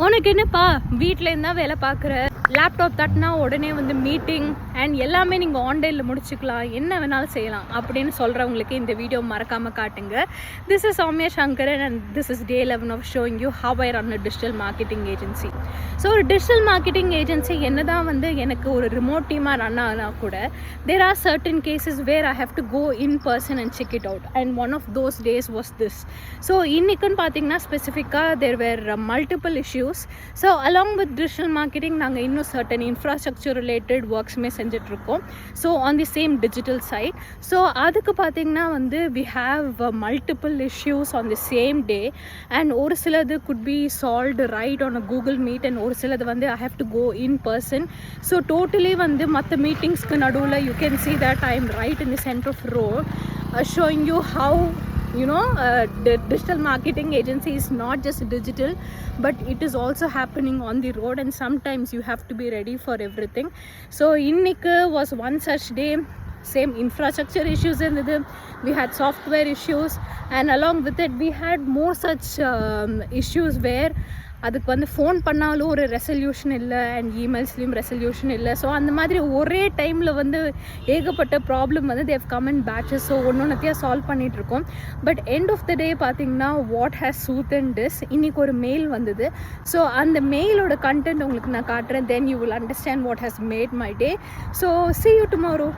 உனக்கு என்னப்பா வீட்டில் இருந்தால் வேலை பார்க்குற, லேப்டாப் தட்டினா உடனே வந்து மீட்டிங் அண்ட் எல்லாமே நீங்கள் ஆன்லைனில் முடிச்சுக்கலாம், என்ன வேணாலும் செய்யலாம் அப்படின்னு சொல்கிறவங்களுக்கு இந்த வீடியோ மறக்காமல் காட்டுங்க. This is Soumya Sankaran and this is day 11 of showing you how I run a digital marketing agency. So ஒரு டிஜிட்டல் மார்க்கெட்டிங் ஏஜென்சி என்ன தான் வந்து எனக்கு ஒரு ரிமோட் டீமாக ரன் ஆனால் கூட there are certain cases where I have to go in person and check it out, and one of those days was this. So இன்னைக்குன்னு பார்த்தீங்கன்னா ஸ்பெசிஃபிக்காக there were multiple issues. So along with digital marketing நாங்கள் இன்னும் certain infrastructure related worksமே செஞ்சிட்ருக்கோம். So on the same digital side. So அதுக்கு பார்த்தீங்கன்னா வந்து we have multiple issues on the same day, and ஒரு சிலது could be solved right on a Google Meet and ஒரு சிலது வந்து I have to go in person. So totally வந்து மற்ற மீட்டிங்ஸ்க்கு நடுவில் you can see that I am right in the center of row, showing you how the digital marketing agency is not just digital, but it is also happening on the road, and sometimes you have to be ready for everything. So இன்னைக்கு was one such day. Same infrastructure issues இருந்தது, we had software issues, and along with it we had more such issues where அதுக்கு வந்து phone பண்ணாலும் ஒரு resolution இல்லை and இமெயில்ஸ்லேயும் resolution இல்லை. So அந்த மாதிரி ஒரே டைமில் வந்து ஏகப்பட்ட ப்ராப்ளம் வந்து they come in patches. So ஒன்றொன்றுத்தையாக சால்வ் பண்ணிகிட்ருக்கோம். But end of the day பார்த்திங்கன்னா வாட் ஹேஸ் சூத்தன் திஸ், இன்றைக்கி ஒரு மெயில் வந்தது. ஸோ அந்த மெயிலோட கண்டென்ட் உங்களுக்கு நான் காட்டுறேன், then you will understand what has made my day. So see you tomorrow.